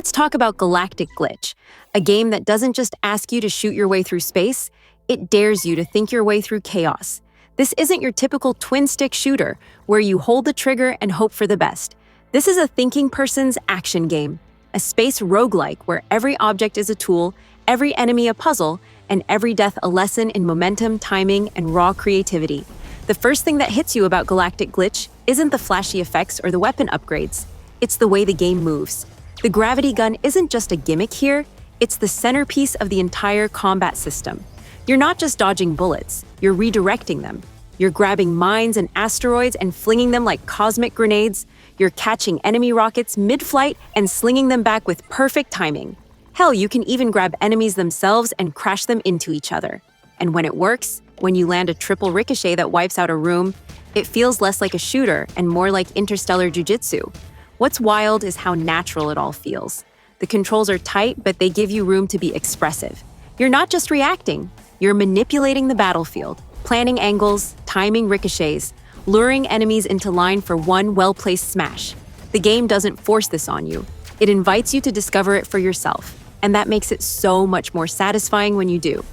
Let's talk about Galactic Glitch, a game that doesn't just ask you to shoot your way through space, it dares you to think your way through chaos. This isn't your typical twin-stick shooter, where you hold the trigger and hope for the best. This is a thinking person's action game, a space roguelike where every object is a tool, every enemy a puzzle, and every death a lesson in momentum, timing, and raw creativity. The first thing that hits you about Galactic Glitch isn't the flashy effects or the weapon upgrades. It's the way the game moves. The gravity gun isn't just a gimmick here, it's the centerpiece of the entire combat system. You're not just dodging bullets, you're redirecting them. You're grabbing mines and asteroids and flinging them like cosmic grenades. You're catching enemy rockets mid-flight and slinging them back with perfect timing. Hell, you can even grab enemies themselves and crash them into each other. And when it works, when you land a triple ricochet that wipes out a room, it feels less like a shooter and more like interstellar jujitsu. What's wild is how natural it all feels. The controls are tight, but they give you room to be expressive. You're not just reacting, you're manipulating the battlefield, planning angles, timing ricochets, luring enemies into line for one well-placed smash. The game doesn't force this on you. It invites you to discover it for yourself, and that makes it so much more satisfying when you do.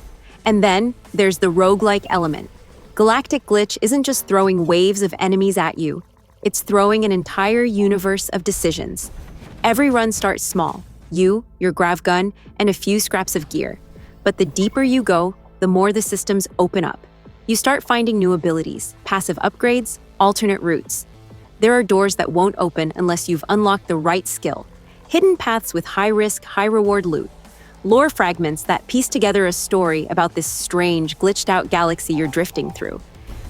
And then, there's the roguelike element. Galactic Glitch isn't just throwing waves of enemies at you, it's throwing an entire universe of decisions. Every run starts small, you, your grav gun, and a few scraps of gear. But the deeper you go, the more the systems open up. You start finding new abilities, passive upgrades, alternate routes. There are doors that won't open unless you've unlocked the right skill, hidden paths with high-risk, high-reward loot, lore fragments that piece together a story about this strange, glitched-out galaxy you're drifting through.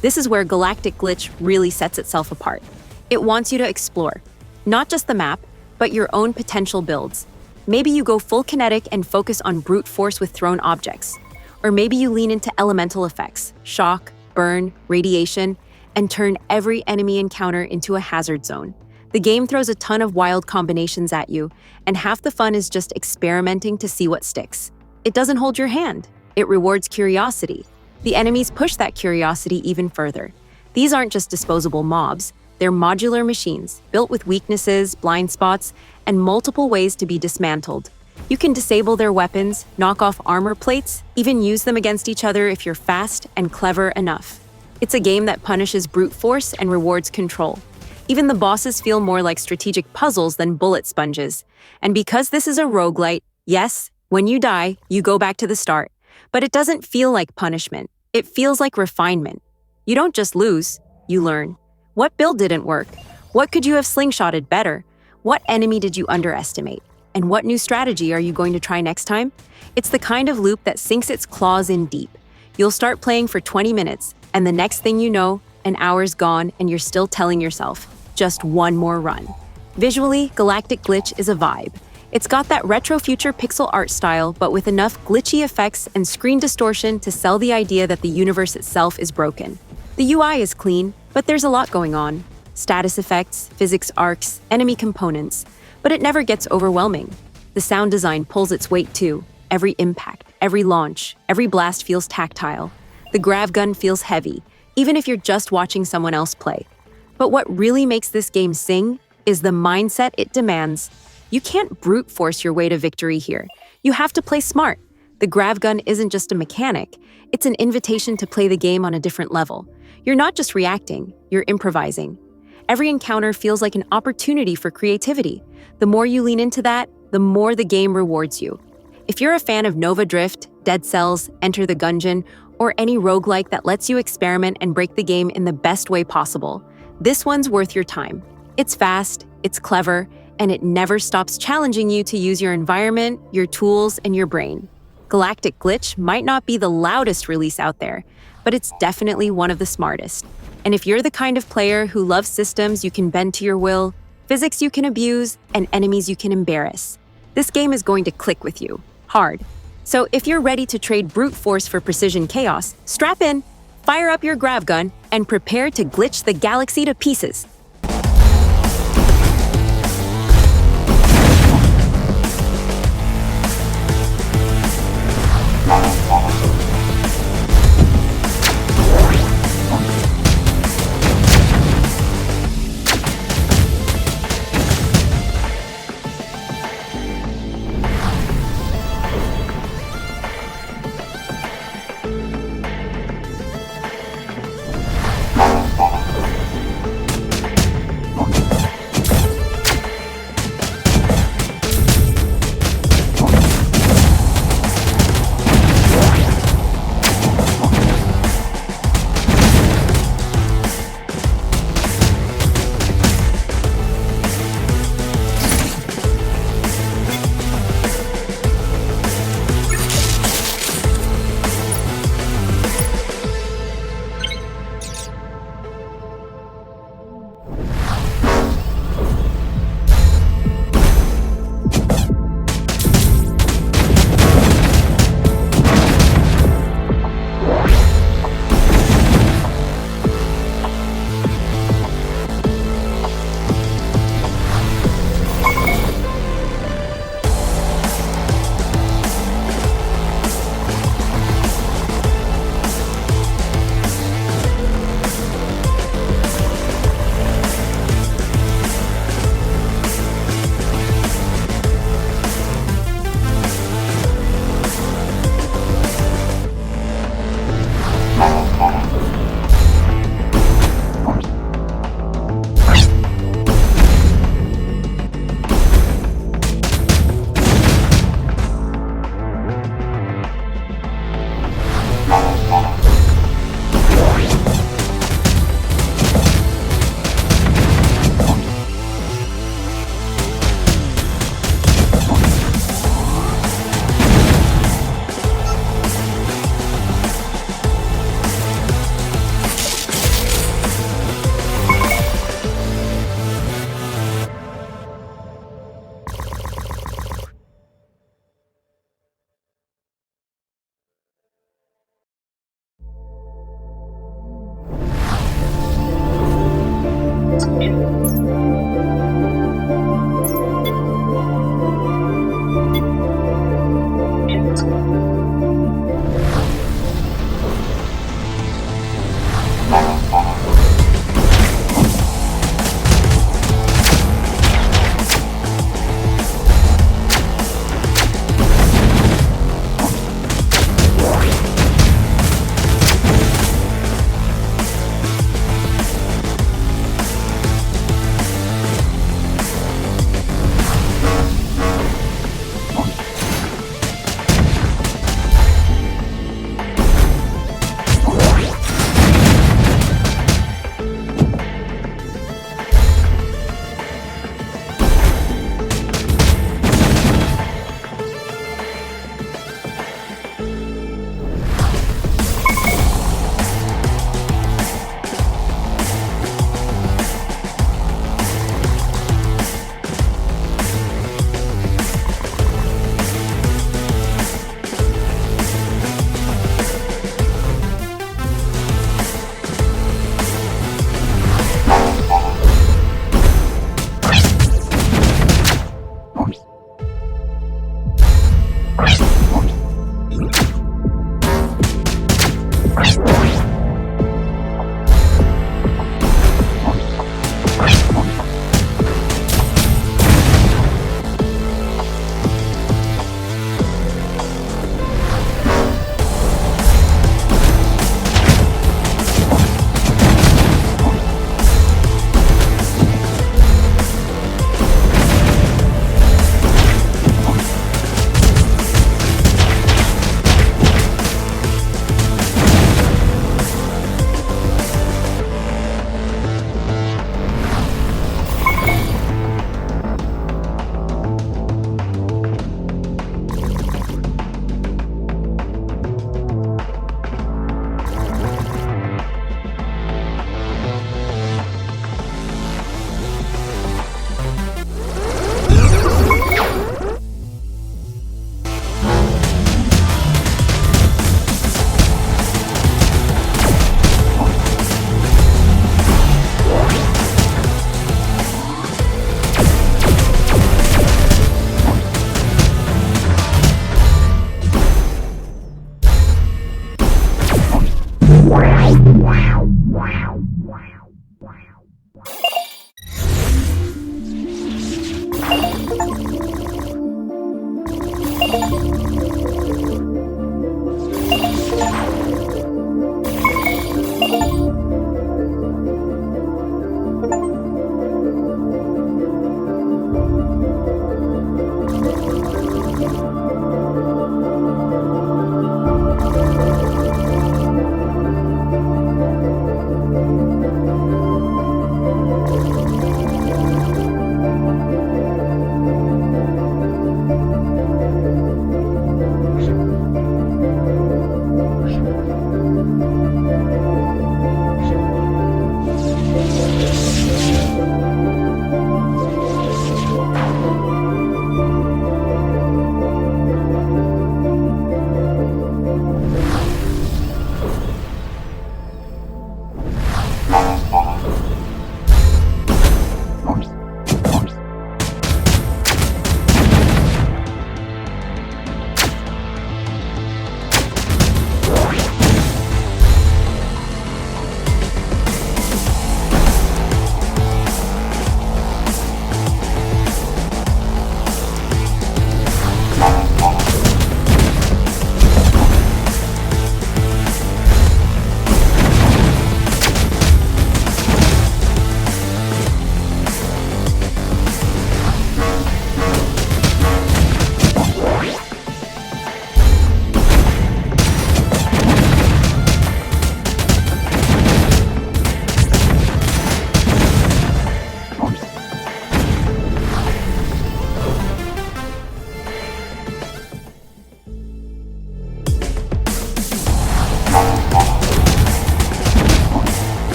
This is where Galactic Glitch really sets itself apart. It wants you to explore, not just the map, but your own potential builds. Maybe you go full kinetic and focus on brute force with thrown objects. Or maybe you lean into elemental effects, shock, burn, radiation, and turn every enemy encounter into a hazard zone. The game throws a ton of wild combinations at you, and half the fun is just experimenting to see what sticks. It doesn't hold your hand. It rewards curiosity. The enemies push that curiosity even further. These aren't just disposable mobs. They're modular machines, built with weaknesses, blind spots, and multiple ways to be dismantled. You can disable their weapons, knock off armor plates, even use them against each other if you're fast and clever enough. It's a game that punishes brute force and rewards control. Even the bosses feel more like strategic puzzles than bullet sponges. And because this is a roguelite, yes, when you die, you go back to the start. But it doesn't feel like punishment. It feels like refinement. You don't just lose, you learn. What build didn't work? What could you have slingshotted better? What enemy did you underestimate? And what new strategy are you going to try next time? It's the kind of loop that sinks its claws in deep. You'll start playing for 20 minutes, and the next thing you know, an hour's gone and you're still telling yourself, just one more run. Visually, Galactic Glitch is a vibe. It's got that retro future pixel art style, but with enough glitchy effects and screen distortion to sell the idea that the universe itself is broken. The UI is clean, but there's a lot going on. Status effects, physics arcs, enemy components. But it never gets overwhelming. The sound design pulls its weight too. Every impact, every launch, every blast feels tactile. The grav gun feels heavy, even if you're just watching someone else play. But what really makes this game sing is the mindset it demands. You can't brute force your way to victory here. You have to play smart. The grav gun isn't just a mechanic, it's an invitation to play the game on a different level. You're not just reacting, you're improvising. Every encounter feels like an opportunity for creativity. The more you lean into that, the more the game rewards you. If you're a fan of Nova Drift, Dead Cells, Enter the Gungeon, or any roguelike that lets you experiment and break the game in the best way possible, this one's worth your time. It's fast, it's clever, and it never stops challenging you to use your environment, your tools, and your brain. Galactic Glitch might not be the loudest release out there, but it's definitely one of the smartest. And if you're the kind of player who loves systems you can bend to your will, physics you can abuse, and enemies you can embarrass, this game is going to click with you, hard. So if you're ready to trade brute force for precision chaos, strap in, fire up your grav gun, and prepare to glitch the galaxy to pieces.